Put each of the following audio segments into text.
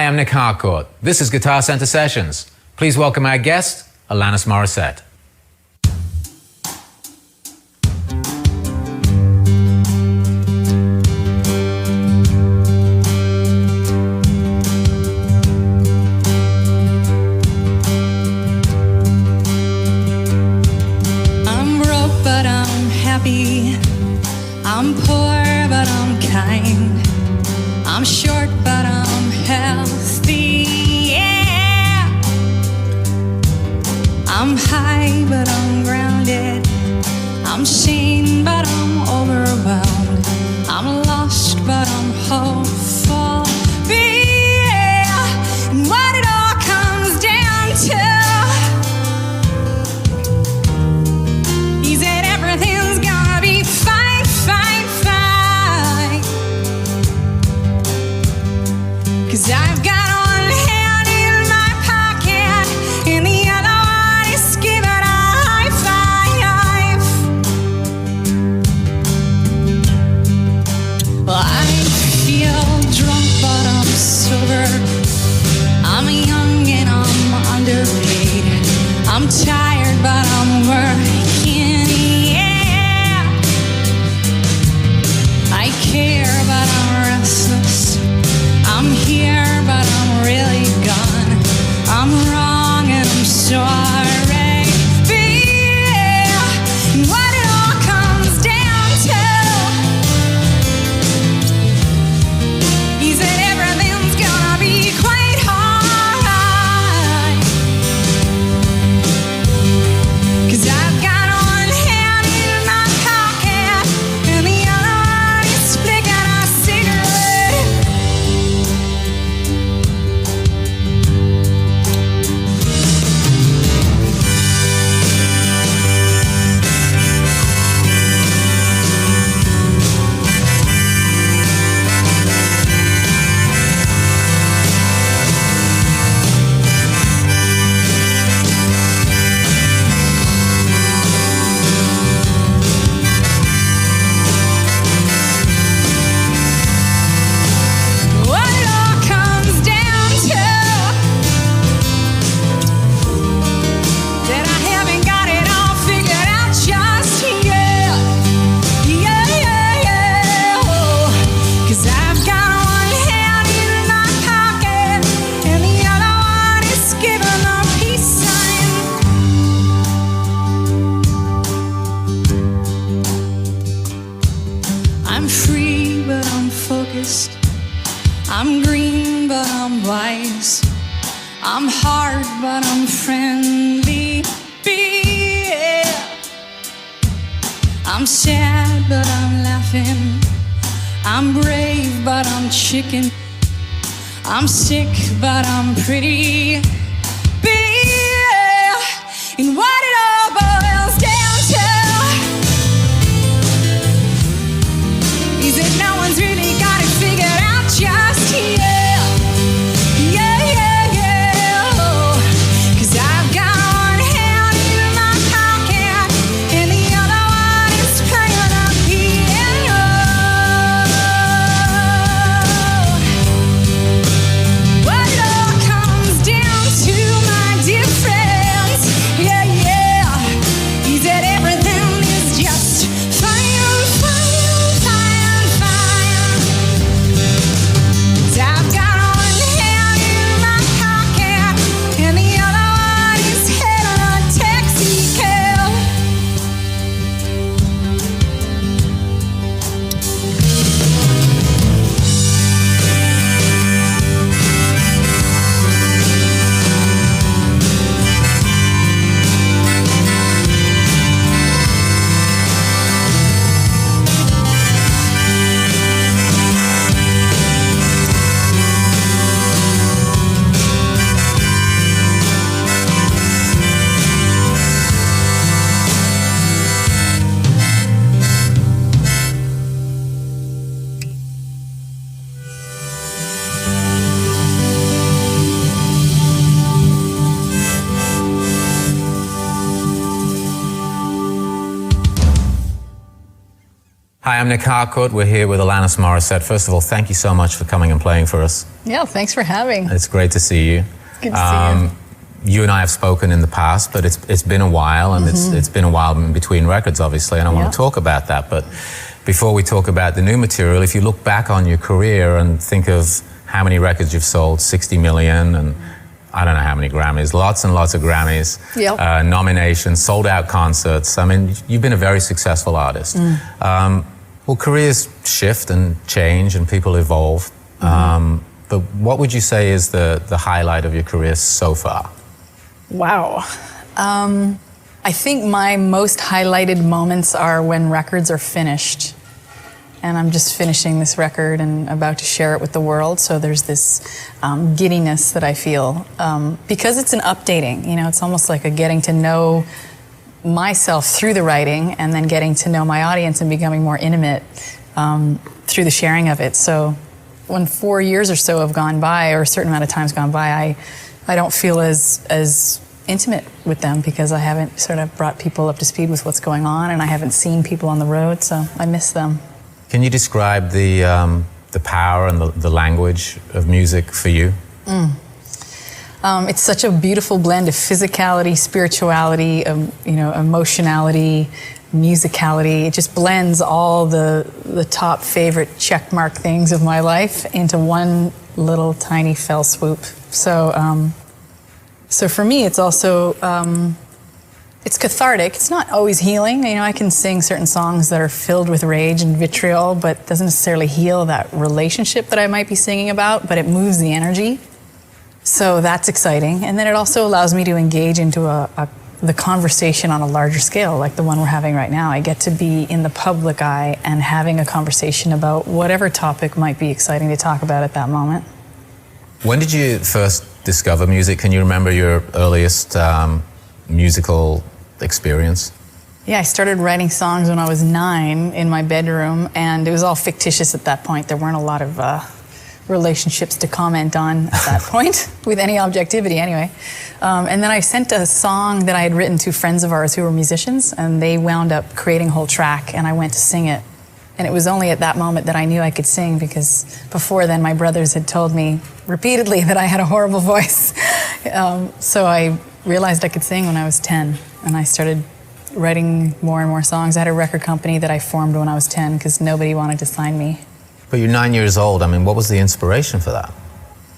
Hi, I'm Nick Harcourt. This is Guitar Center Sessions. Please welcome our guest, Alanis Morissette. I'm broke, but I'm happy. I'm poor, but I'm kind. I'm short, but I'm healthy, yeah. I'm high, but I'm grounded. I'm sane, but I'm overwhelmed. I'm lost, but I'm hopeful, yeah. And what it all comes down to is that everything's gonna be fine, fine, fine. 'Cause I've got one hand in my pocket and the other one is giving a high five. Well, I feel drunk, but I'm sober. I'm young and I'm underpaid. I'm tired, but I'm working, yeah. I care, but I'm restless. I'm here, but I'm really gone. I'm wrong and I'm sorry, yeah. And what it all comes down to is that everything's gonna be quite hard. 'Cause I've got one hand in my pocket and the other one is flicking a cigarette. What it all comes down to that I haven't got it all figured out just yet. Yeah, yeah, yeah. 'Cause I've got one hand in my pocket and the other one is giving a peace sign. I'm free, but I'm focused. I'm green, but I'm wise. I'm hard, but I'm friendly, yeah. I'm sad, but I'm laughing. I'm brave, but I'm chicken. I'm sick, but I'm pretty, yeah. And what it all boils down to is that no one's really got it figured out just yet. Yeah, yeah, yeah. 'Cause I've got one hand in my pocket and the other one is playing the piano. What it all comes down to, my dear friends, yeah, yeah. Hi, I'm Nick Harcourt. We're here with Alanis Morissette. First of all, thank you so much for coming and playing for us. Yeah, thanks for having. It's great to see you. Good to see you. You and I have spoken in the past, but it's been a while, and it's been a while in between records, obviously, and I want to talk about that. But before we talk about the new material, if you look back on your career and think of how many records you've sold, 60 million, and I don't know how many Grammys, lots and lots of Grammys, nominations, sold out concerts. I mean, you've been a very successful artist. Well, careers shift and change and people evolve. But what would you say is the highlight of your career so far? Wow. I think my most highlighted moments are when records are finished. And I'm just finishing this record and about to share it with the world. So there's this giddiness that I feel. Because it's an updating, you know, it's almost like a getting to know myself through the writing and then getting to know my audience and becoming more intimate through the sharing of it. So when 4 years or so have gone by, or a certain amount of time's gone by, I don't feel as intimate with them because I haven't sort of brought people up to speed with what's going on, and I haven't seen people on the road, so I miss them. Can you describe the power and the language of music for you? It's such a beautiful blend of physicality, spirituality, emotionality, musicality. It just blends all the top favorite checkmark things of my life into one little tiny fell swoop. So for me, it's also it's cathartic. It's not always healing. You know, I can sing certain songs that are filled with rage and vitriol, but doesn't necessarily heal that relationship that I might be singing about, but it moves the energy. So that's exciting. And then it also allows me to engage into the conversation on a larger scale, like the one we're having right now. I get to be in the public eye and having a conversation about whatever topic might be exciting to talk about at that moment. When did you first discover music? Can you remember your earliest musical experience? Yeah, I started writing songs when I was 9 in my bedroom, and it was all fictitious at that point. There weren't a lot of relationships to comment on at that point, with any objectivity anyway. And then I sent a song that I had written to friends of ours who were musicians, and they wound up creating a whole track, and I went to sing it. And it was only at that moment that I knew I could sing, because before then my brothers had told me repeatedly that I had a horrible voice. So I realized I could sing when I was 10, and I started writing more and more songs. I had a record company that I formed when I was 10 because nobody wanted to sign me. But you're 9 years old. I mean, what was the inspiration for that?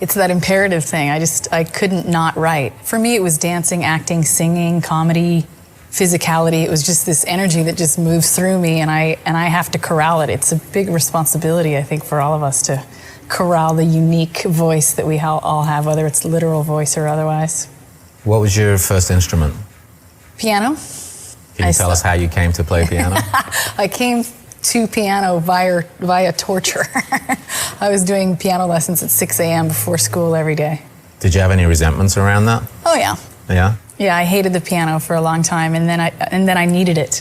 It's that imperative thing. I couldn't not write. For me, it was dancing, acting, singing, comedy, physicality. It was just this energy that just moves through me, and I have to corral it. It's a big responsibility, I think, for all of us to corral the unique voice that we all have, whether it's literal voice or otherwise. What was your first instrument? Piano. Can you tell us how you came to play piano? I came to piano via torture. I was doing piano lessons at 6 a.m. before school every day. Did you have any resentments around that? Oh yeah. Yeah? Yeah, I hated the piano for a long time, and then I needed it.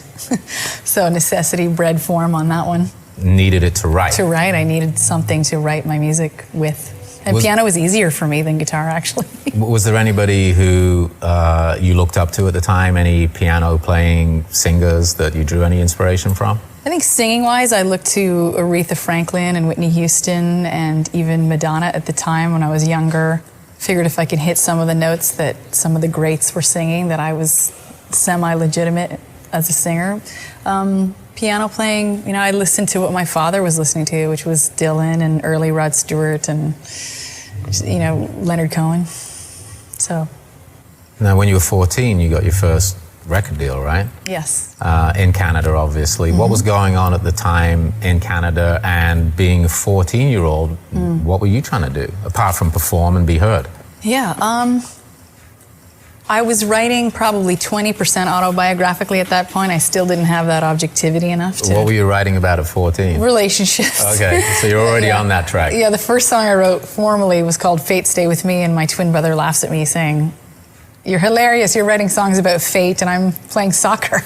So necessity bred form on that one. Needed it to write? To write, I needed something to write my music with. And piano was easier for me than guitar, actually. Was there anybody who you looked up to at the time? Any piano-playing singers that you drew any inspiration from? I think singing-wise, I looked to Aretha Franklin and Whitney Houston and even Madonna at the time when I was younger. Figured if I could hit some of the notes that some of the greats were singing, that I was semi-legitimate as a singer. Piano playing, you know, I listened to what my father was listening to, which was Dylan and early Rod Stewart and, you know, Leonard Cohen. So. Now, when you were 14, you got your first record deal, right? Yes. In Canada, obviously. What was going on at the time in Canada, and being a 14-year-old, what were you trying to do, apart from perform and be heard? Yeah, I was writing probably 20% autobiographically at that point. I still didn't have that objectivity enough to... What were you writing about at 14? Relationships. Okay, so you're already on that track. Yeah, the first song I wrote formally was called Fate Stay With Me, and my twin brother laughs at me saying, "You're hilarious, you're writing songs about fate, and I'm playing soccer."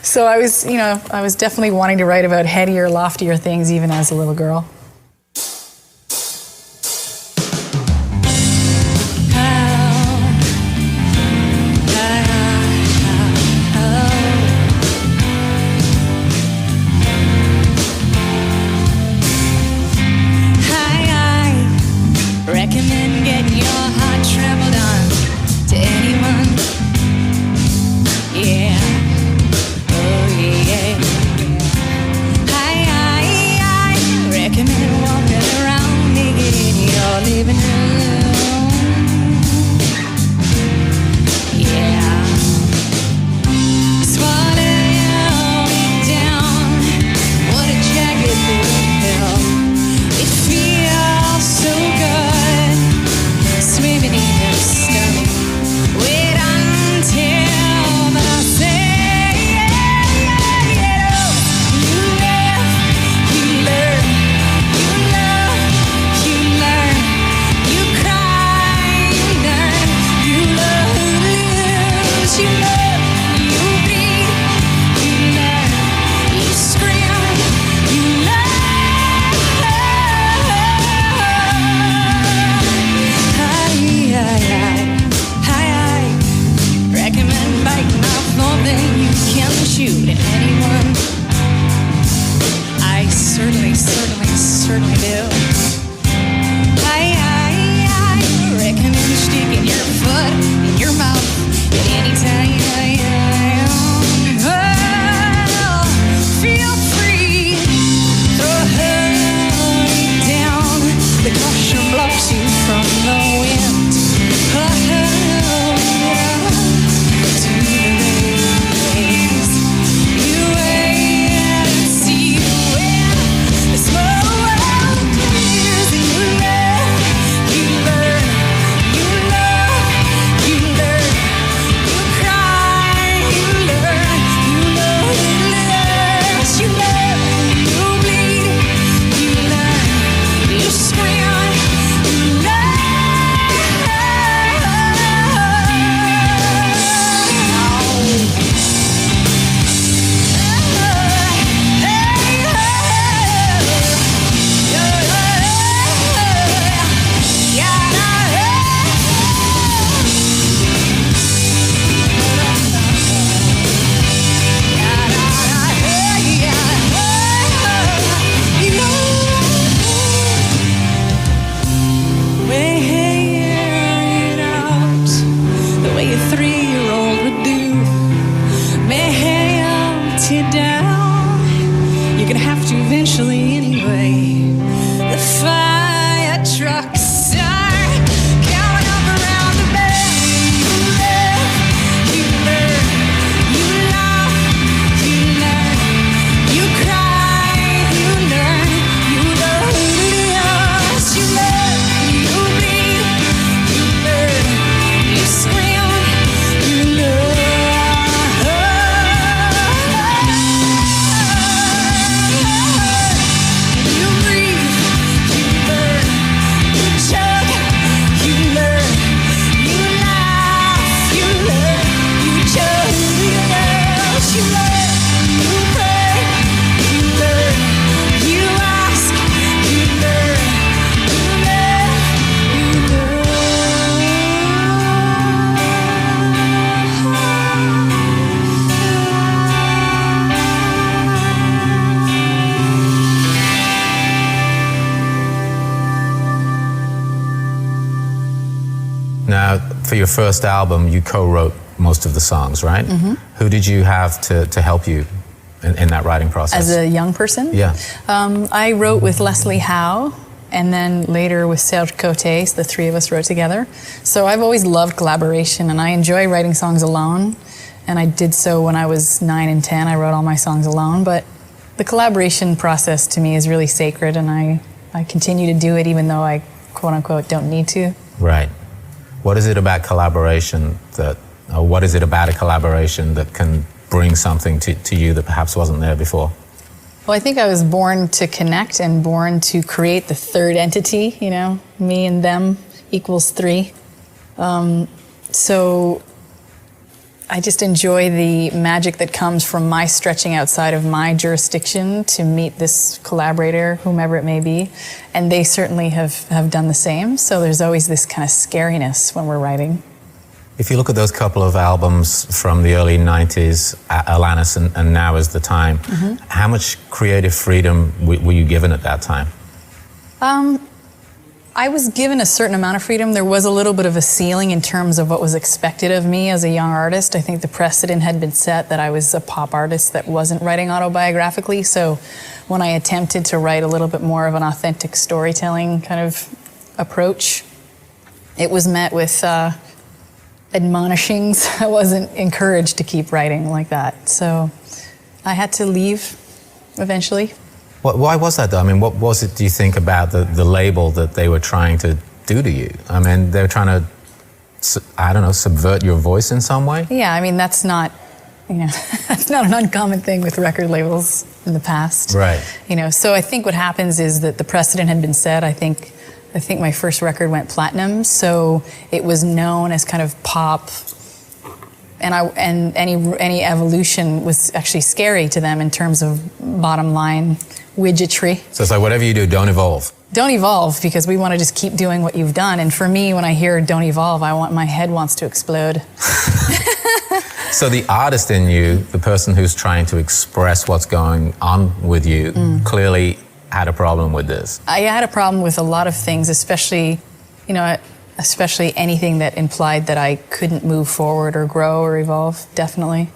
So I was definitely wanting to write about headier, loftier things even as a little girl. am shooting anyone. I certainly do. I reckon I'm sticking your foot in your mouth at any time. Oh, feel free, throw her down. The caution blocks you from the wind. Oh, to the waves. You wait and see when the small world clears and you learn, you learn, you love, you learn, you cry, you learn, you know, you learn, you learn, you bleed, you learn, you scream, you weigh it out the way a 3-year-old would do. Melt it down. You're gonna have to eventually anyway. The fire trucks are coming up around the bend. You live, you learn, you laugh, you learn, you cry, you learn, you lose, you learn, you bleed, you learn, you scream, you you breathe, you learn, you chug, you learn, you laugh, you learn, you chug, you learn, you pray, you learn, you ask, you learn, you live, you Now, for your first album, you co-wrote most of the songs, right? Mm-hmm. Who did you have to help you in that writing process? As a young person? Yeah. I wrote with Leslie Howe, and then later with Serge Cote, so the three of us wrote together. So I've always loved collaboration, and I enjoy writing songs alone, and I did so when I was 9 and 10. I wrote all my songs alone, but the collaboration process to me is really sacred, and I continue to do it even though I, quote-unquote, don't need to. Right. What is it about collaboration or what is it about a collaboration that can bring something to you that perhaps wasn't there before? Well, I think I was born to connect and born to create the third entity, you know, me and them equals 3. So I just enjoy the magic that comes from my stretching outside of my jurisdiction to meet this collaborator, whomever it may be. And they certainly have done the same. So there's always this kind of scariness when we're writing. If you look at those couple of albums from the early 90s, Alanis and Now Is the Time, how much creative freedom were you given at that time? I was given a certain amount of freedom. There was a little bit of a ceiling in terms of what was expected of me as a young artist. I think the precedent had been set that I was a pop artist that wasn't writing autobiographically. So when I attempted to write a little bit more of an authentic storytelling kind of approach, it was met with admonishings. I wasn't encouraged to keep writing like that. So I had to leave eventually. Why was that, though? I mean, what was it, do you think, about the label that they were trying to do to you? I mean, they were trying to, I don't know, subvert your voice in some way? Yeah, I mean, that's not, you know, that's not an uncommon thing with record labels in the past. Right. You know, so I think what happens is that the precedent had been set. I think my first record went platinum, so it was known as kind of pop, and any evolution was actually scary to them in terms of bottom line widgetry. So it's like, whatever you do, don't evolve. Don't evolve, because we want to just keep doing what you've done. And for me, when I hear "don't evolve," my head wants to explode. So the artist in you, the person who's trying to express what's going on with you, clearly had a problem with this. I had a problem with a lot of things, especially anything that implied that I couldn't move forward or grow or evolve, definitely.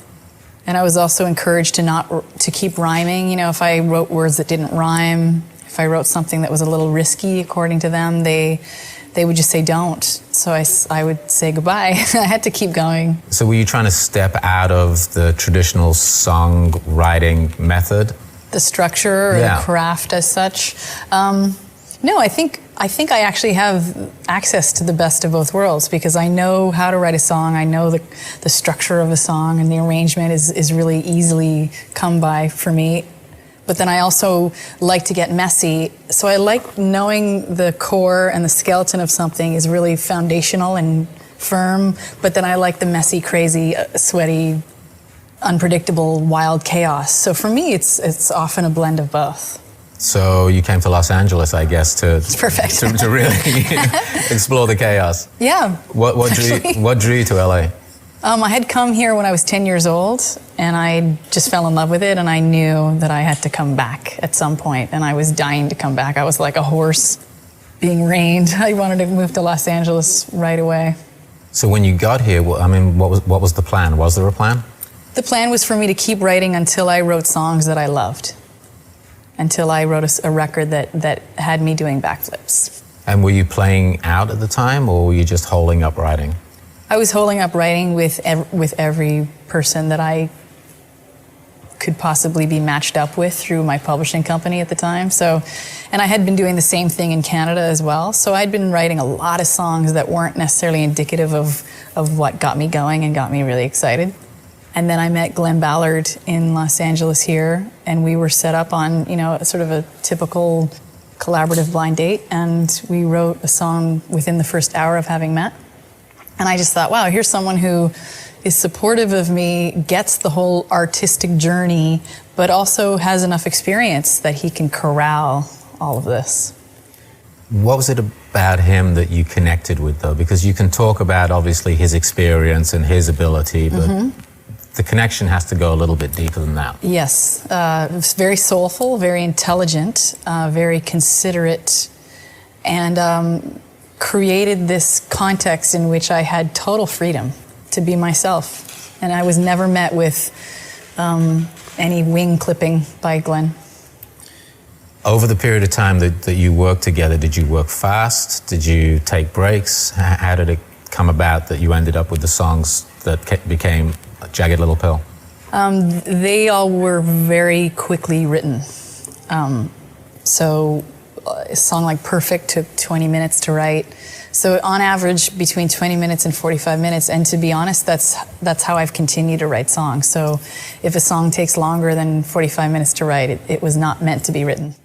And I was also encouraged to keep rhyming. If I wrote words that didn't rhyme, if I wrote something that was a little risky, according to them, they would just say don't. So I would say goodbye. I had to keep going. So were you trying to step out of the traditional songwriting method? The structure or the craft as such? No, I think I actually have access to the best of both worlds because I know how to write a song. I know the structure of a song, and the arrangement is really easily come by for me. But then I also like to get messy. So I like knowing the core and the skeleton of something is really foundational and firm. But then I like the messy, crazy, sweaty, unpredictable, wild chaos. So for me, it's often a blend of both. So you came to Los Angeles, I guess, to really explore the chaos. Yeah. What drew you to LA? I had come here when I was 10 years old, and I just fell in love with it, and I knew that I had to come back at some point, and I was dying to come back. I was like a horse being reined. I wanted to move to Los Angeles right away. So when you got here, what was the plan? Was there a plan? The plan was for me to keep writing until I wrote songs that I loved. Until I wrote a record that had me doing backflips. And were you playing out at the time, or were you just holding up writing? I was holding up writing with every person that I could possibly be matched up with through my publishing company at the time. And I had been doing the same thing in Canada as well. So I'd been writing a lot of songs that weren't necessarily indicative of what got me going and got me really excited. And then I met Glenn Ballard in Los Angeles here, and we were set up on, sort of a typical collaborative blind date, and we wrote a song within the first hour of having met. And I just thought, wow, here's someone who is supportive of me, gets the whole artistic journey, but also has enough experience that he can corral all of this. What was it about him that you connected with, though? Because you can talk about, obviously, his experience and his ability, but the connection has to go a little bit deeper than that. Yes, very soulful, very intelligent, very considerate, and created this context in which I had total freedom to be myself. And I was never met with any wing clipping by Glenn. Over the period of time that you worked together, did you work fast? Did you take breaks? How did it come about that you ended up with the songs that became Jagged Little Pill? They all were very quickly written. So a song like Perfect took 20 minutes to write. So on average, between 20 minutes and 45 minutes. And to be honest, that's how I've continued to write songs. So if a song takes longer than 45 minutes to write, it was not meant to be written.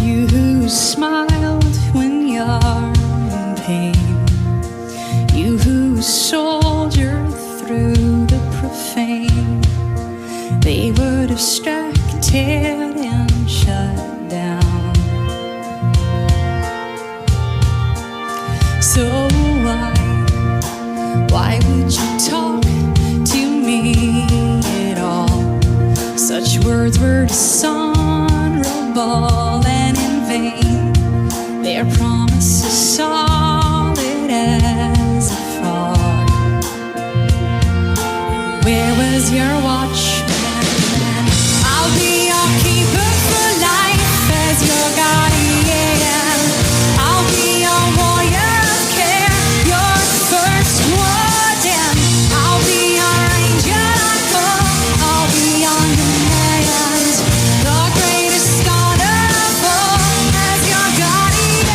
You who smiled when you're in pain, you who soldiered through the profane, they were distracted and shut down. So why would you talk to me at all? Such words were dishonorable and in vain, their promises solid as a fog. Where was your watchman then? I'll be your keeper for life as your guardian. I'll be your warrior of care, your first warden. I'll be your angel on call. I'll be your demand, the greatest honor of all as your guardian.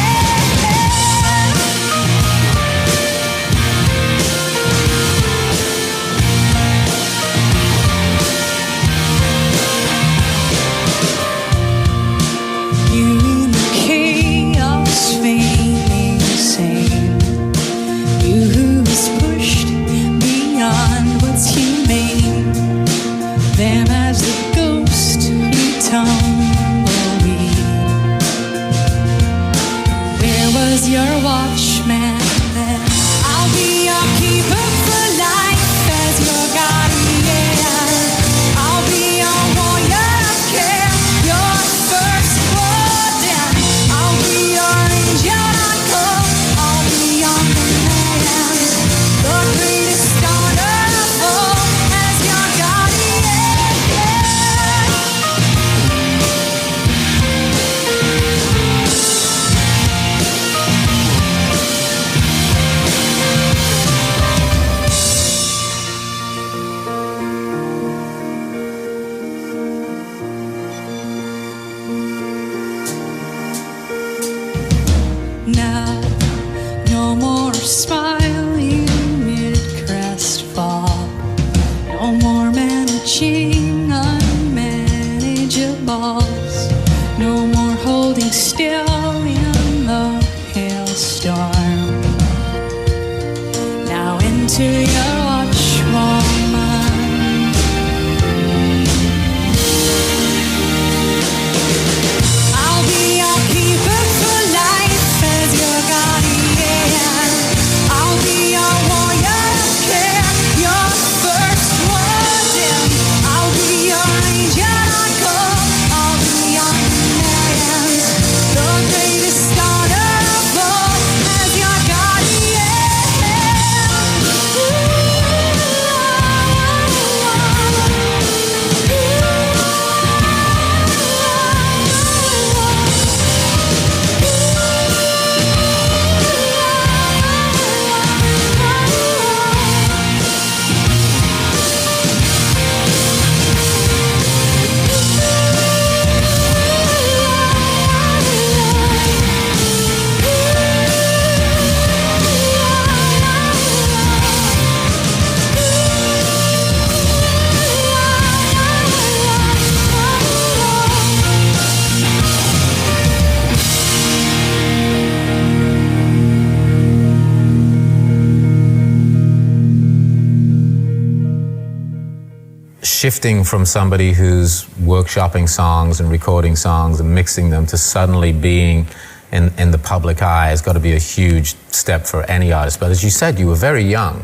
shifting from somebody who's workshopping songs and recording songs and mixing them to suddenly being in the public eye has got to be a huge step for any artist. But as you said, you were very young.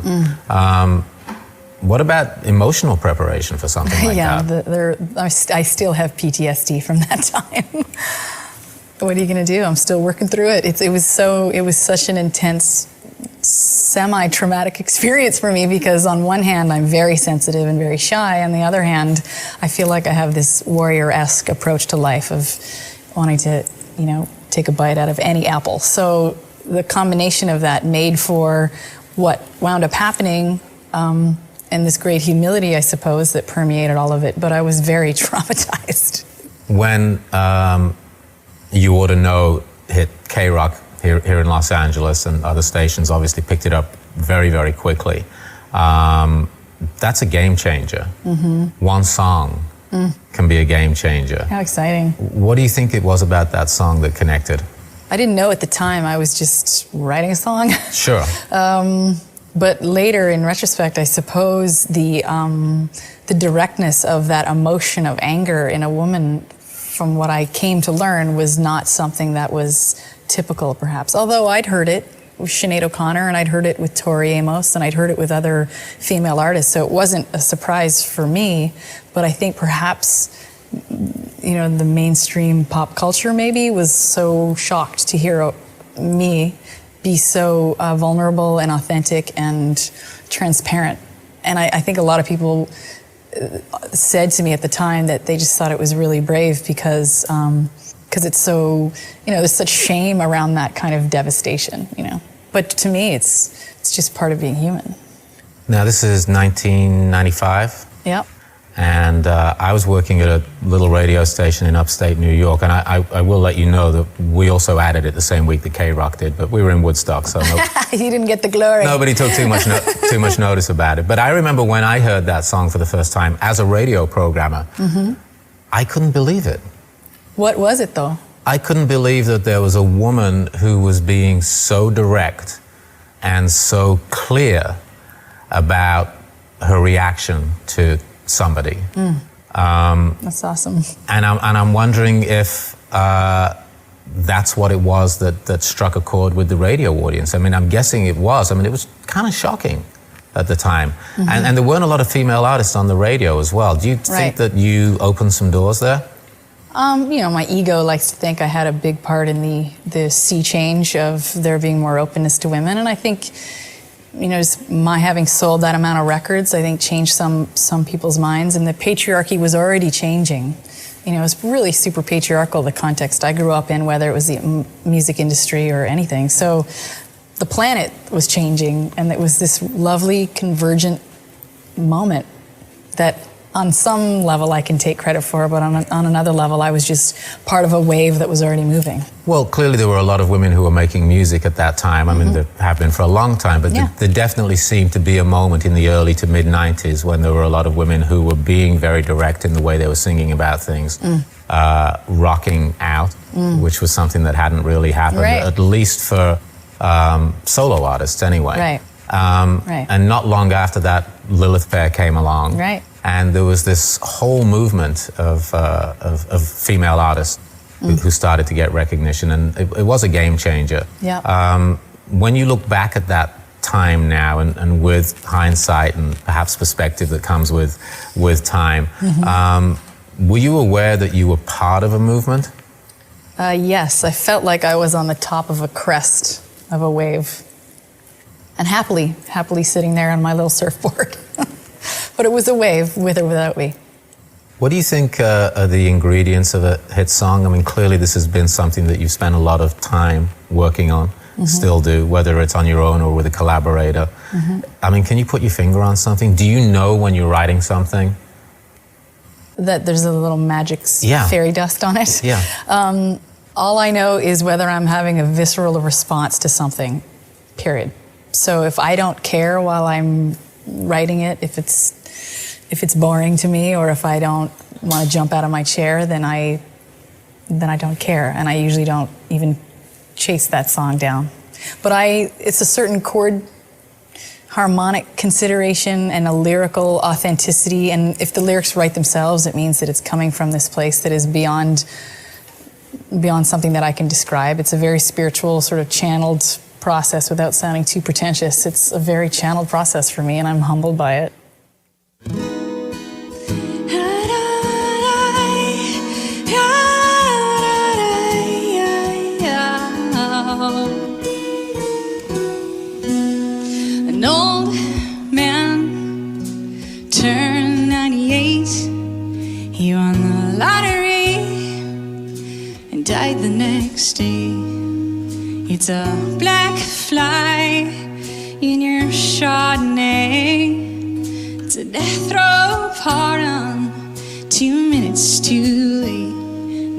What about emotional preparation for something like that? I still have PTSD from that time. What are you going to do? I'm still working through it. It was such an intense, semi-traumatic experience for me, because on one hand, I'm very sensitive and very shy. On the other hand, I feel like I have this warrior-esque approach to life of wanting to, take a bite out of any apple. So the combination of that made for what wound up happening, and this great humility, I suppose, that permeated all of it. But I was very traumatized. When You Ought to Know hit K-Rock here in Los Angeles, and other stations obviously picked it up very, very quickly. That's a game changer. One song can be a game changer. How exciting. What do you think it was about that song that connected? I didn't know at the time. I was just writing a song. Sure. But later, in retrospect, I suppose the directness of that emotion of anger in a woman, from what I came to learn, was not something that was typical, perhaps. Although I'd heard it with Sinead O'Connor, and I'd heard it with Tori Amos, and I'd heard it with other female artists, so it wasn't a surprise for me. But I think perhaps, the mainstream pop culture maybe was so shocked to hear me be so vulnerable and authentic and transparent. And I think a lot of people said to me at the time that they just thought it was really brave because it's so, there's such shame around that kind of devastation, But to me, it's just part of being human. Now, this is 1995. Yep. And I was working at a little radio station in upstate New York, and I will let you know that we also added it the same week that K-Rock did, but we were in Woodstock, so you didn't get the glory. Nobody took too much notice about it. But I remember when I heard that song for the first time as a radio programmer, I couldn't believe it. What was it, though? I couldn't believe that there was a woman who was being so direct and so clear about her reaction to somebody. That's awesome. And I'm wondering if that's what it was that struck a chord with the radio audience. I mean, I'm guessing it was. I mean, it was kind of shocking at the time. And there weren't a lot of female artists on the radio as well. Do you think that you opened some doors there? My ego likes to think I had a big part in the sea change of there being more openness to women. And I think, just my having sold that amount of records, I think changed some people's minds. And the patriarchy was already changing. It was really super patriarchal, the context I grew up in, whether it was the music industry or anything. So the planet was changing, and it was this lovely convergent moment that on some level I can take credit for, but on another level I was just part of a wave that was already moving. Well, clearly there were a lot of women who were making music at that time. I mean, there have been for a long time, but there definitely seemed to be a moment in the early to mid-90s when there were a lot of women who were being very direct in the way they were singing about things, rocking out, which was something that hadn't really happened, at least for solo artists anyway. Right. And not long after that, Lilith Fair came along. Right. And there was this whole movement of female artists who started to get recognition, and it was a game changer. Yeah. When you look back at that time now, and with hindsight and perhaps perspective that comes with time, were you aware that you were part of a movement? Yes, I felt like I was on the top of a crest of a wave, and happily sitting there on my little surfboard. But it was a wave, with or without me. What do you think are the ingredients of a hit song? I mean, clearly this has been something that you've spent a lot of time working on, still do, whether it's on your own or with a collaborator. I mean, can you put your finger on something? Do you know when you're writing something that there's a little magic fairy dust on it? Yeah. All I know is whether I'm having a visceral response to something, period. So if I don't care while I'm writing it, if it's boring to me, or if I don't want to jump out of my chair, then I don't care, and I usually don't even chase that song down. But it's a certain chord harmonic consideration and a lyrical authenticity. And if the lyrics write themselves, it means that it's coming from this place that is beyond something that I can describe. It's a very spiritual, sort of channeled process without sounding too pretentious. It's a very channeled process for me, and I'm humbled by it. An old man turned 98. He won the lottery and died the next day. It's a black fly in your Chardonnay. It's a death row pardon, 2 minutes too late.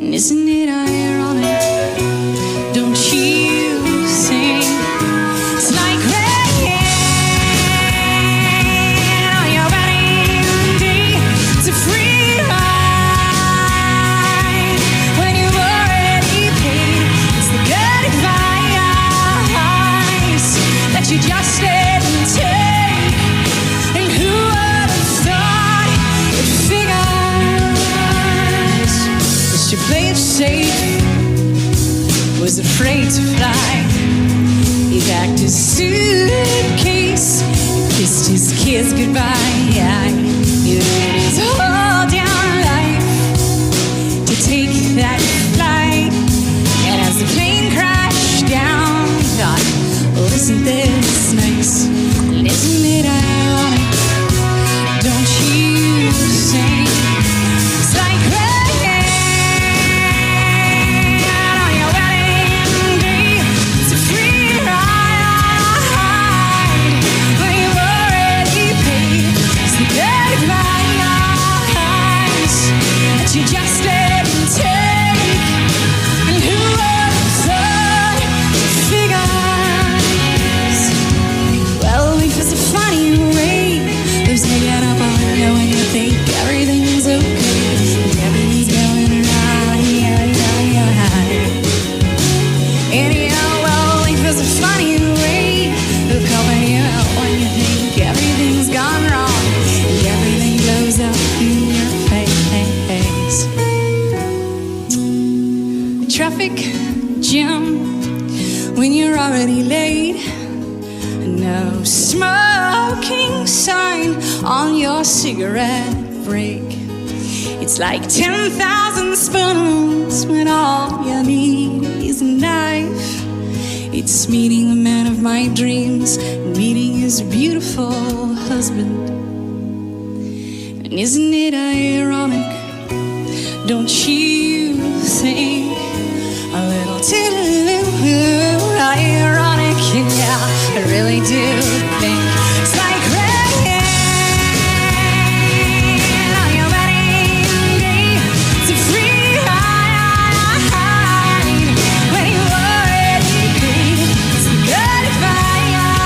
And isn't it ironic? Don't you think it's like rain on your wedding day? It's a free ride when you've already paid. It's the good advice that you just didn't take. And who would have thought it figures just to play it safe? Was afraid to fly. He packed his suitcase, kissed his kids goodbye. He waited his whole damn life to take that flight. And as the plane crashed down, he thought, oh, isn't this nice? And isn't it ironic? Don't you think it's like rain on your wedding day? It's a free ride when you've already paid. It's the good advice that you just didn't take. And who would have thought it figures? Well, life is a funny way. There's no get up on you when you think everything's okay. And everything's going right. Anyhow, well, life is a funny way of helping you out when you think everything's gone wrong. And everything blows up in your face. Traffic jam when you're already late. No smoking sign on your cigarette break. It's like 10,000 spoons when all you need is a knife. It's meeting the man of my dreams, meeting his beautiful husband. And isn't it ironic? Don't you think a little too ironic? Yeah, I really do think it's like rain on your wedding day. It's a free ride when you already paid. It's the good advice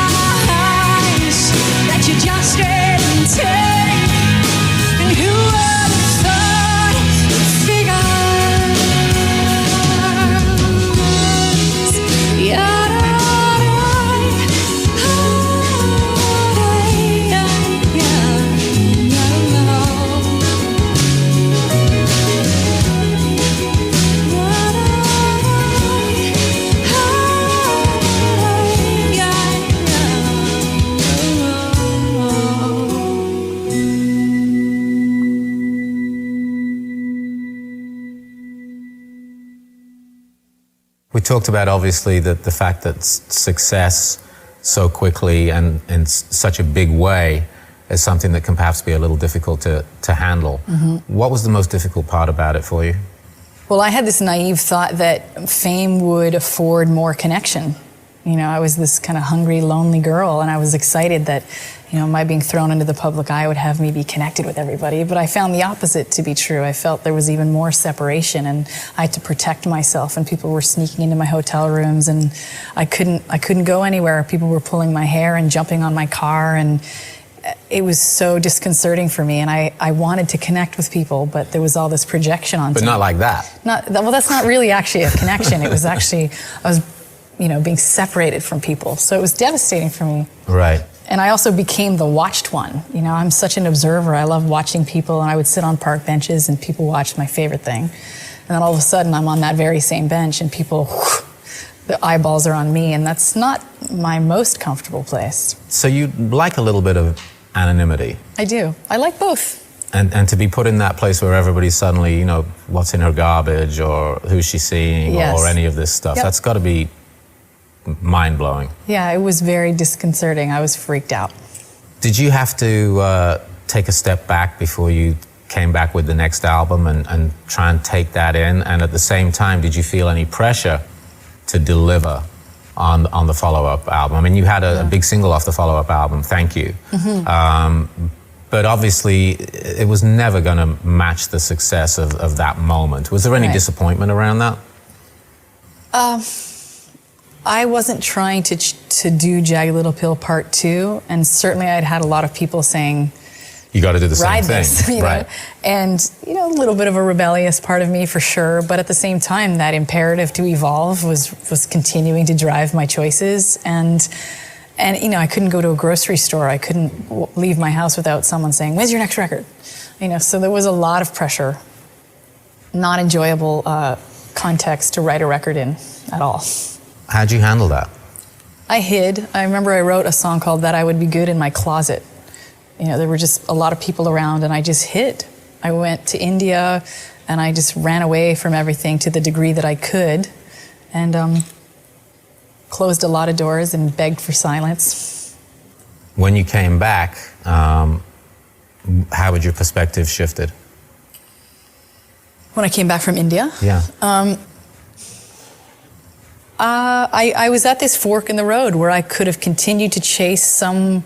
that you just didn't take. And who would have thought it figures? Yeah. We talked about, obviously, the fact that success so quickly and in such a big way is something that can perhaps be a little difficult to handle. What was the most difficult part about it for you? Well, I had this naive thought that fame would afford more connection. You know, I was this kind of hungry, lonely girl, and I was excited that, you know, my being thrown into the public eye would have me be connected with everybody. But I found the opposite to be true. I felt there was even more separation, and I had to protect myself, and people were sneaking into my hotel rooms, and I couldn't go anywhere. People were pulling my hair and jumping on my car, and it was so disconcerting for me. And I wanted to connect with people, but there was all this projection on. But not like that. Well, that's not really actually a connection. It was actually, I was being separated from people. So it was devastating for me. Right. And I also became the watched one. I'm such an observer. I love watching people, and I would sit on park benches and people watched my favorite thing. And then all of a sudden I'm on that very same bench and people, the eyeballs are on me, and that's not my most comfortable place. So you like a little bit of anonymity. I do. I like both. And to be put in that place where everybody's suddenly, what's in her garbage or who's she seeing Yes. or any of this stuff, Yep. that's got to be mind-blowing. Yeah, it was very disconcerting. I was freaked out. Did you have to take a step back before you came back with the next album and try and take that in? And at the same time, did you feel any pressure to deliver on the follow-up album? I mean, you had a big single off the follow-up album, Thank You. But obviously, it was never going to match the success of that moment. Was there any Right. disappointment around that? I wasn't trying to do Jagged Little Pill Part 2, and certainly I'd had a lot of people saying, You got to do the same ride thing. this, Right. And, a little bit of a rebellious part of me for sure, but at the same time, that imperative to evolve was continuing to drive my choices, and I couldn't go to a grocery store. I couldn't leave my house without someone saying, when's your next record? So there was a lot of pressure, not enjoyable context to write a record in at all. How'd you handle that? I hid. I remember I wrote a song called That I Would Be Good in my closet. There were just a lot of people around, and I just hid. I went to India, and I just ran away from everything to the degree that I could, and closed a lot of doors and begged for silence. When you came back, how had your perspective shifted? When I came back from India, Yeah. I was at this fork in the road where I could have continued to chase some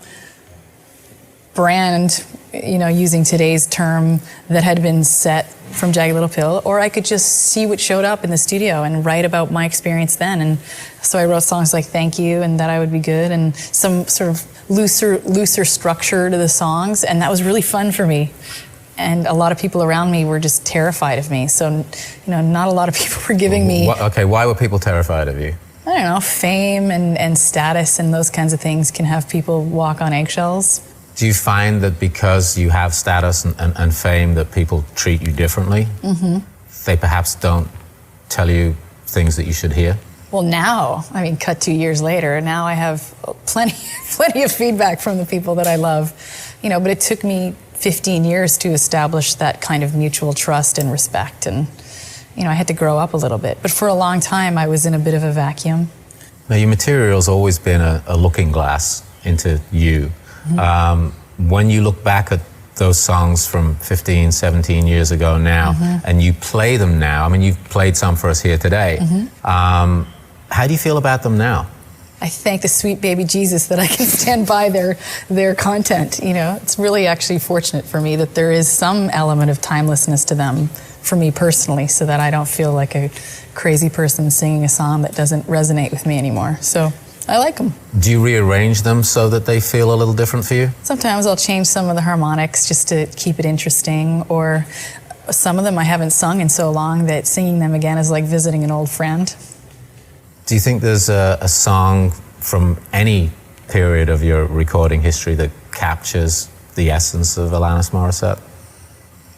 brand, using today's term, that had been set from Jagged Little Pill, or I could just see what showed up in the studio and write about my experience then. And so I wrote songs like Thank You and That I Would Be Good, and some sort of looser structure to the songs, and that was really fun for me. And a lot of people around me were just terrified of me. So, not a lot of people were giving me... Okay, why were people terrified of you? I don't know, fame and status and those kinds of things can have people walk on eggshells. Do you find that because you have status and fame that people treat you differently? Mm-hmm. They perhaps don't tell you things that you should hear? Well, now, cut 2 years later, now I have plenty of feedback from the people that I love. But it took me 15 years to establish that kind of mutual trust and respect. And, I had to grow up a little bit. But for a long time, I was in a bit of a vacuum. Now, your material's always been a looking glass into you. Mm-hmm. When you look back at those songs from 15, 17 years ago now, mm-hmm. and you play them now, you've played some for us here today. Mm-hmm. How do you feel about them now? I thank the sweet baby Jesus that I can stand by their content. It's really actually fortunate for me that there is some element of timelessness to them for me personally, so that I don't feel like a crazy person singing a song that doesn't resonate with me anymore. So I like them. Do you rearrange them so that they feel a little different for you? Sometimes I'll change some of the harmonics just to keep it interesting, or some of them I haven't sung in so long that singing them again is like visiting an old friend. Do you think there's a song from any period of your recording history that captures the essence of Alanis Morissette?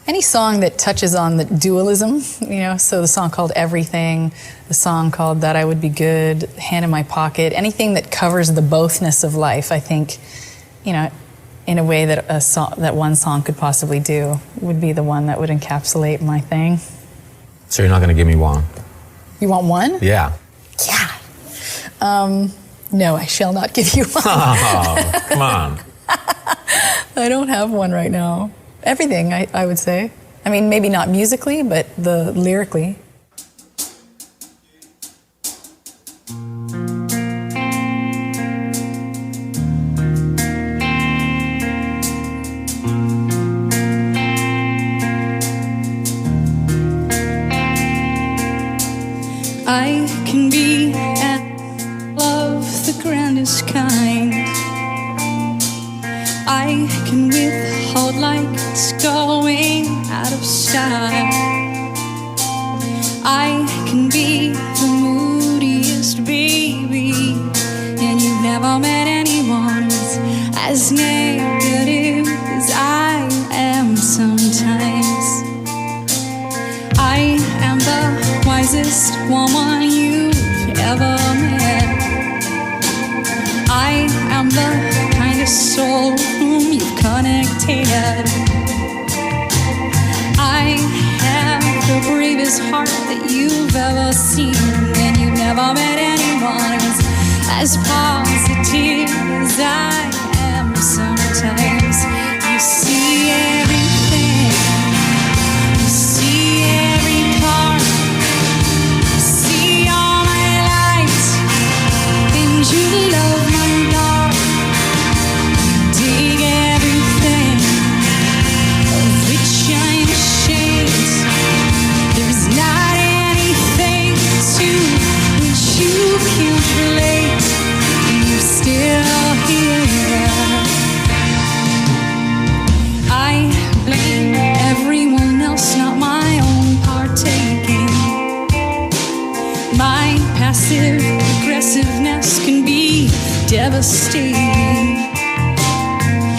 Any song that touches on the dualism, so the song called Everything, the song called That I Would Be Good, Hand in My Pocket, anything that covers the bothness of life, I think, in a way that that one song could possibly do, would be the one that would encapsulate my thing. So you're not going to give me one? You want one? Yeah. Yeah. No, I shall not give you one. Oh, come on. I don't have one right now. Everything, I would say. Maybe not musically, but lyrically. I can be and love the grandest kind. I can withhold like it's going out of style. I can be the moodiest baby Morissette. I have the bravest heart that you've ever seen, and you've never met anyone who's as positive as I am. Sometimes you see everything, you see every part, you see all my lights, and you love my dark. Dig everything of which I'm ashamed. There's not anything to which you can't relate. You're still here. I blame everyone else, not my own partaking. My passive aggressiveness can be devastating.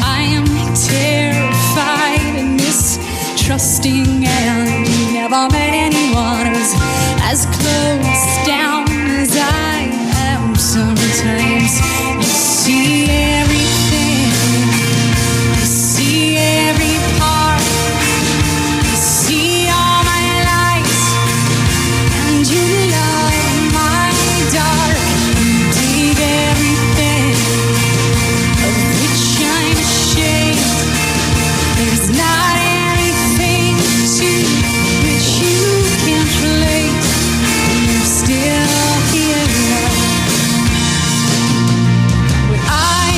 I am terrified and mistrusting, and you never met anyone who's as close down as I am. Sometimes you see everything, you see every part, you see all my lights, and you love my dark. You dig everything of which I'm ashamed. There's not anything to which you can't relate. You're still here. What I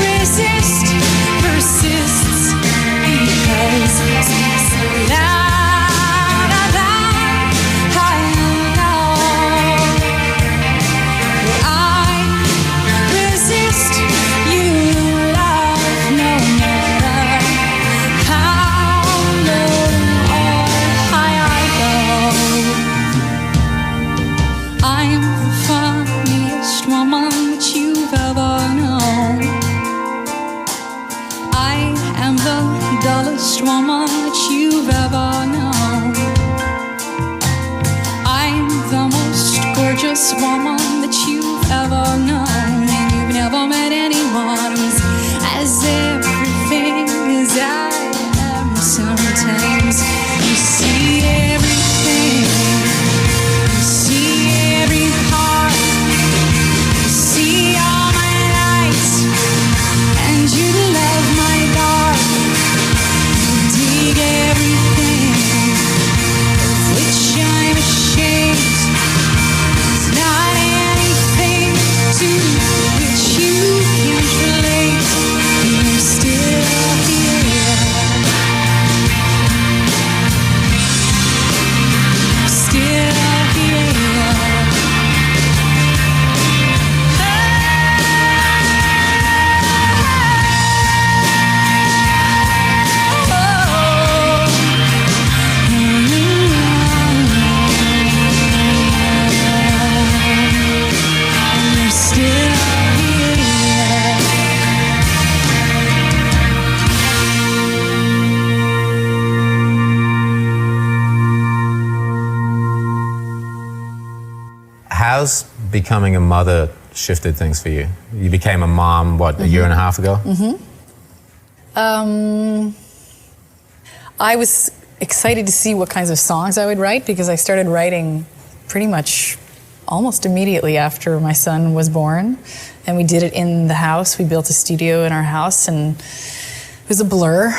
resist persists because it's so loud that I know. What I resist, you love no matter how low or high I go. I'm the funniest woman that you've ever known. I am the dullest woman that you've ever known. I'm the most gorgeous woman that you've ever known, and you've never met anyone who's as everything as I am. Sometimes you see everything, you see every part, you see all my lights, and you love my dark. You dig everything of which I'm ashamed. There's not anything to which you can't relate. You're still here. Still here. You're still here. How's becoming a mother shifted things for you? You became a mom, what, a year and a half ago? I was excited to see what kinds of songs I would write because I started writing pretty much almost immediately after my son was born. And we did it in the house. We built a studio in our house, and it was a blur.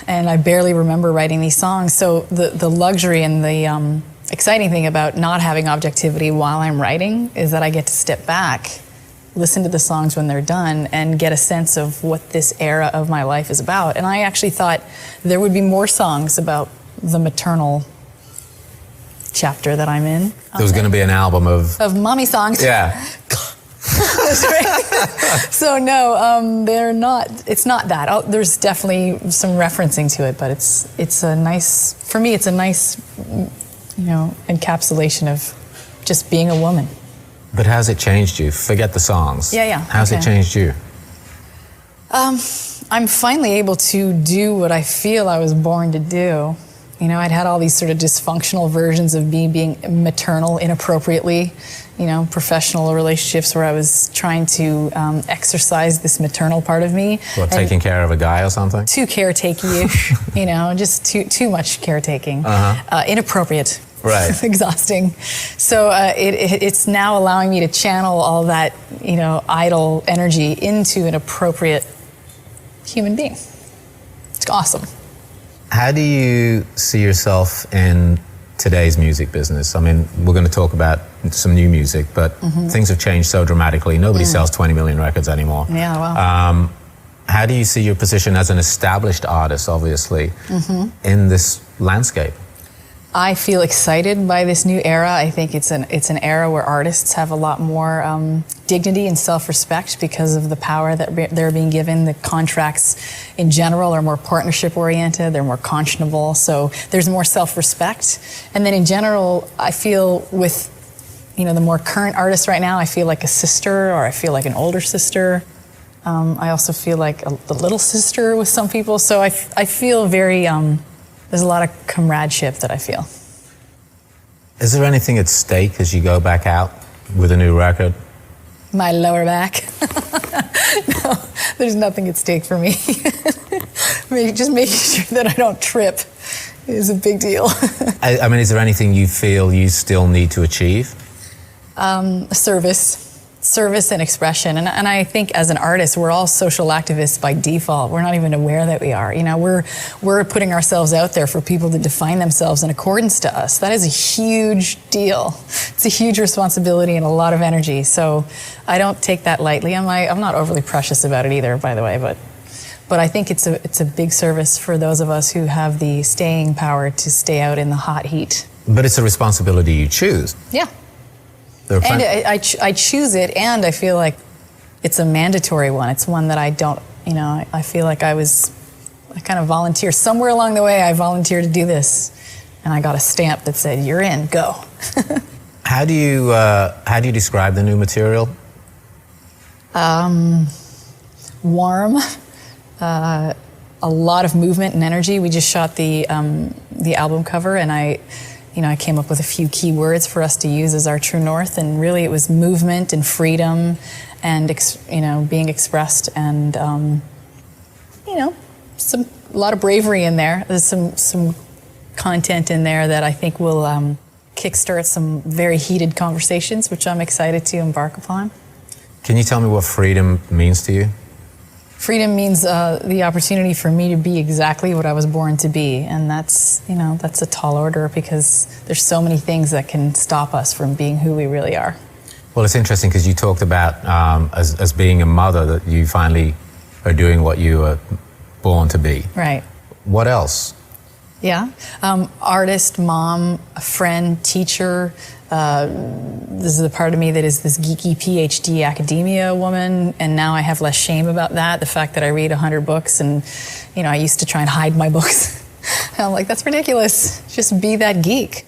And I barely remember writing these songs. So the luxury and the exciting thing about not having objectivity while I'm writing is that I get to step back, listen to the songs when they're done, and get a sense of what this era of my life is about. And I actually thought there would be more songs about the maternal chapter that I'm in. There was going to be an album of mommy songs. Yeah. That's right. So no, they're not. It's not that. There's definitely some referencing to it, but it's a nice. For me, it's a nice, encapsulation of just being a woman. But how's it changed you? Forget the songs. Yeah. How's it changed you? I'm finally able to do what I feel I was born to do, You know, I'd had all these sort of dysfunctional versions of me being maternal inappropriately, you know, professional relationships where I was trying to exercise this maternal part of me. What, taking care of a guy or something? Too caretaking-ish, you know, just too much caretaking. Inappropriate. Right. Exhausting. So it's now allowing me to channel all that, you know, idle energy into an appropriate human being. It's awesome. How do you see yourself in today's music business? I mean, we're going to talk about some new music, but things have changed so dramatically. Nobody sells 20 million records anymore. Yeah, wow. How do you see your position as an established artist, obviously, in this landscape? I feel excited by this new era. I think it's an era where artists have a lot more dignity and self-respect because of the power that they're being given. The contracts in general are more partnership-oriented. They're more conscionable. So there's more self-respect. And then in general, I feel with, you know, the more current artists right now, I feel like a sister, or I feel like an older sister. I also feel like the little sister with some people. So I feel very... there's a lot of comradeship that I feel. Is there anything at stake as you go back out with a new record? My lower back. No, there's nothing at stake for me. Just making sure that I don't trip is a big deal. I mean, is there anything you feel you still need to achieve? Service and expression. And I think as an artist, we're all social activists by default. We're not even aware that we are. You know, we're putting ourselves out there for people to define themselves in accordance to us. That is a huge deal. It's a huge responsibility and a lot of energy. So I don't take that lightly. I'm not overly precious about it either, by the way, but I think it's a big service for those of us who have the staying power to stay out in the hot heat. But it's a responsibility you choose. Yeah. And I choose it, and I feel like it's a mandatory one. It's one that I don't, you know, I feel like I kind of volunteer. Somewhere along the way, I volunteered to do this, and I got a stamp that said, "You're in, go." How do you describe the new material? Warm, a lot of movement and energy. We just shot the album cover, and I came up with a few key words for us to use as our true north, and really it was movement and freedom and, being expressed, and, a lot of bravery in there. There's some content in there that I think will kickstart some very heated conversations, which I'm excited to embark upon. Can you tell me what freedom means to you? Freedom means the opportunity for me to be exactly what I was born to be, and that's a tall order because there's so many things that can stop us from being who we really are. Well, it's interesting because you talked about as being a mother that you finally are doing what you were born to be. Right. What else? Yeah, artist, mom, a friend, teacher. This is the part of me that is this geeky PhD academia woman, and now I have less shame about that. The fact that I read 100 books, and I used to try and hide my books. And I'm like, that's ridiculous. Just be that geek.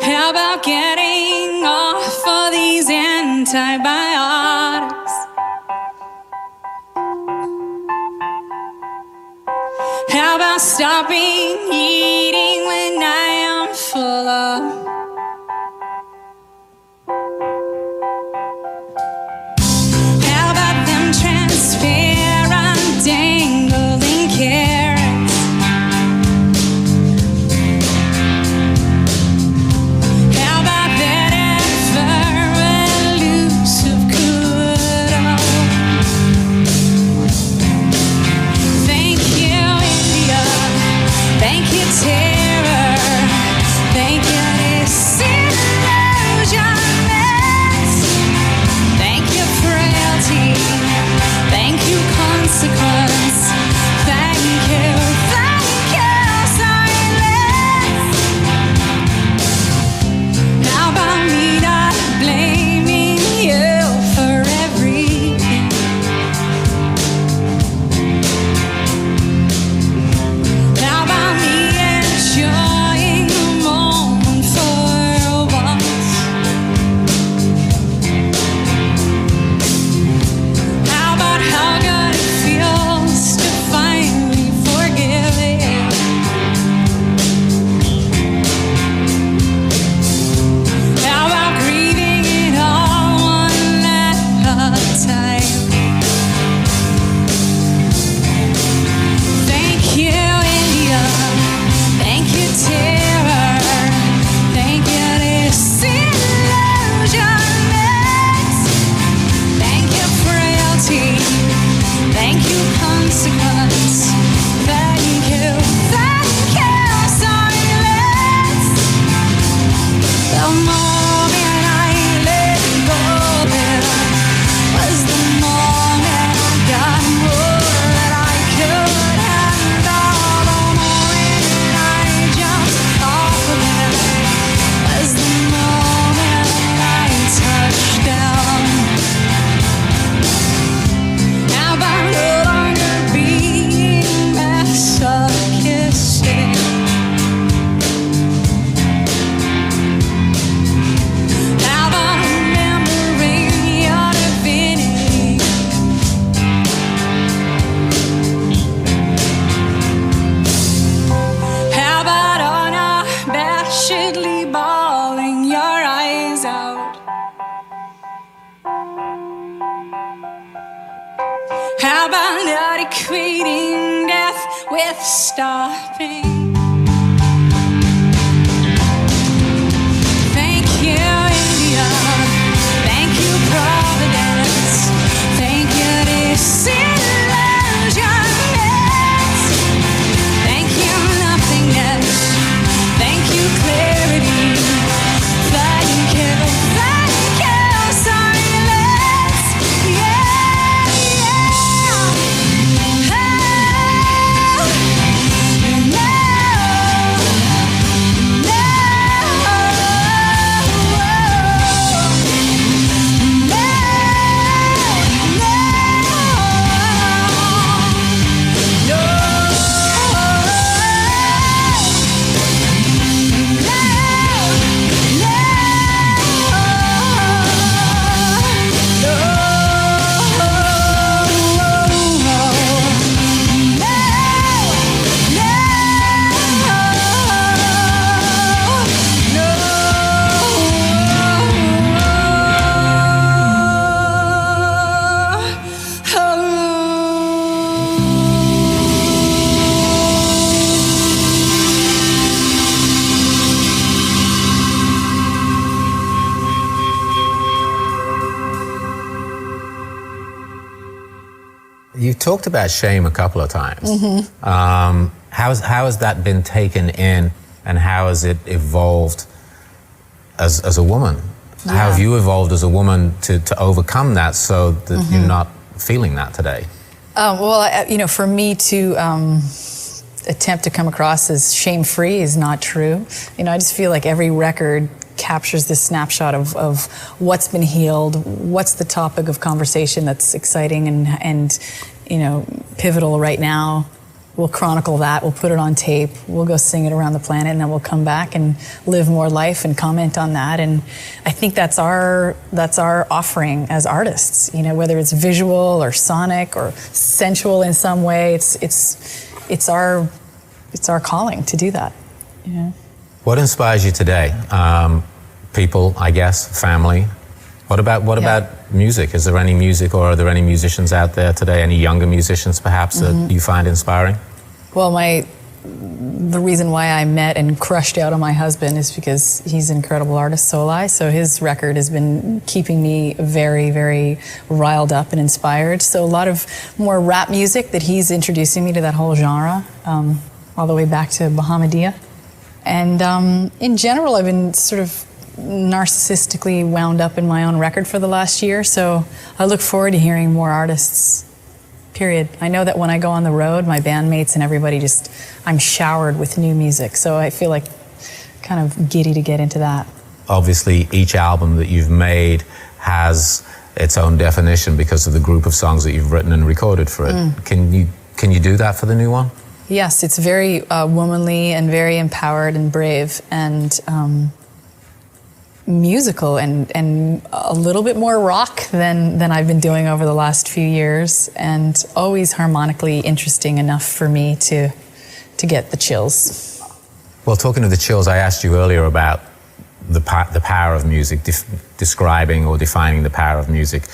How about getting off all these antibiotics? How about stopping eating when I am full of? How about them transparent dangling carrots? How about that ever-elusive kudo? Thank you, India. Thank you, terror. abashedly bawling your eyes out. How about not equating death with stopping? Thank you, India. Thank you, Providence. Thank you, disillusionment. Thank you, nothingness. Thank you, clarity. Thank you, silence. Yeah, yeah. Oh, no, You talked about shame a couple of times. How has that been taken in, and how has it evolved as a woman? Yeah. How have you evolved as a woman to overcome that so that you're not feeling that today? For me to attempt to come across as shame-free is not true. I just feel like every record captures this snapshot of what's been healed, what's the topic of conversation that's exciting and pivotal right now. We'll chronicle that, we'll put it on tape, we'll go sing it around the planet, and then we'll come back and live more life and comment on that. And I think that's our offering as artists, whether it's visual or sonic or sensual in some way, it's our calling to do that. What inspires you today? People, I guess, family. What about music? Is there any music, or are there any musicians out there today, any younger musicians perhaps that you find inspiring? Well, the reason why I met and crushed out on my husband is because he's an incredible artist, Solai. So his record has been keeping me very, very riled up and inspired. So a lot of more rap music that he's introducing me to that whole genre, all the way back to Bahamadia. And in general, I've been sort of narcissistically wound up in my own record for the last year. So I look forward to hearing more artists. Period. I know that when I go on the road, my bandmates and everybody I'm showered with new music. So I feel like kind of giddy to get into that. Obviously, each album that you've made has its own definition because of the group of songs that you've written and recorded for it. Can you do that for the new one? Yes, it's very womanly and very empowered and brave and musical and a little bit more rock than I've been doing over the last few years, and always harmonically interesting enough for me to get the chills. Well, talking of the chills, I asked you earlier about the power of music, describing or defining the power of music.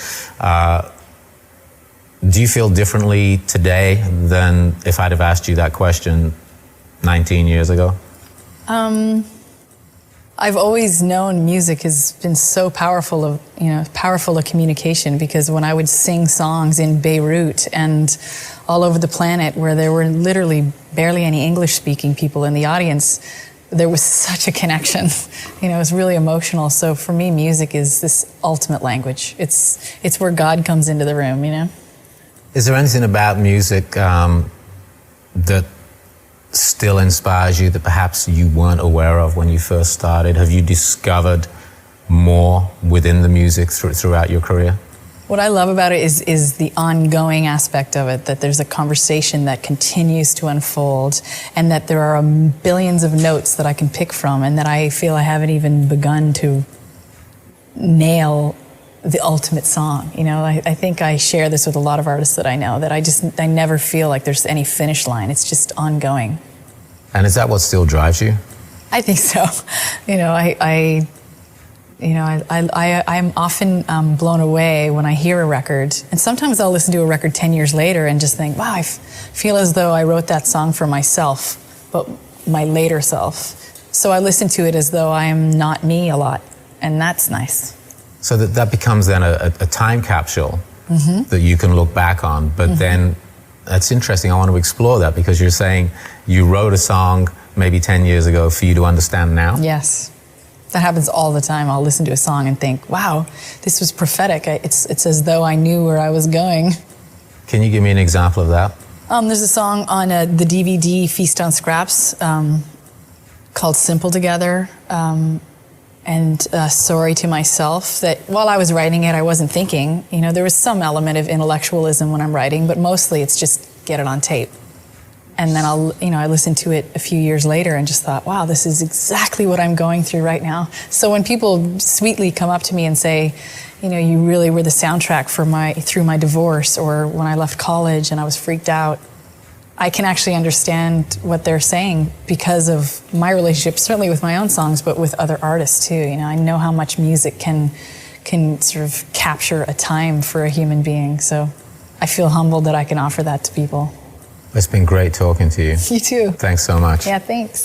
Do you feel differently today than if I'd have asked you that question 19 years ago? I've always known music has been so powerful of communication, because when I would sing songs in Beirut and all over the planet where there were literally barely any English-speaking people in the audience, there was such a connection. It was really emotional. So for me, music is this ultimate language. It's where God comes into the room, Is there anything about music that still inspires you that perhaps you weren't aware of when you first started? Have you discovered more within the music throughout your career? What I love about it is the ongoing aspect of it, that there's a conversation that continues to unfold, and that there are billions of notes that I can pick from, and that I feel I haven't even begun to nail the ultimate song. I think I share this with a lot of artists that I know, that I never feel like there's any finish line. It's just ongoing. And is that what still drives you? I think so. I'm often blown away when I hear a record, and sometimes I'll listen to a record 10 years later and just think, wow, I feel as though I wrote that song for myself, but my later self. So I listen to it as though I am not me a lot, and that's nice. So that becomes then a time capsule that you can look back on, but then that's interesting. I want to explore that because you're saying you wrote a song maybe 10 years ago for you to understand now. Yes. That happens all the time. I'll listen to a song and think, wow, this was prophetic. It's as though I knew where I was going. Can you give me an example of that? There's a song on the DVD Feast on Scraps called Simple Together and Sorry to Myself, that while I was writing it, I wasn't thinking. There was some element of intellectualism when I'm writing, but mostly it's just get it on tape. And then I listened to it a few years later and just thought, wow, this is exactly what I'm going through right now. So when people sweetly come up to me and say, you really were the soundtrack through my divorce, or when I left college and I was freaked out, I can actually understand what they're saying because of my relationship, certainly with my own songs, but with other artists too. I know how much music can sort of capture a time for a human being. So I feel humbled that I can offer that to people. It's been great talking to you. You too. Thanks so much. Yeah, thanks.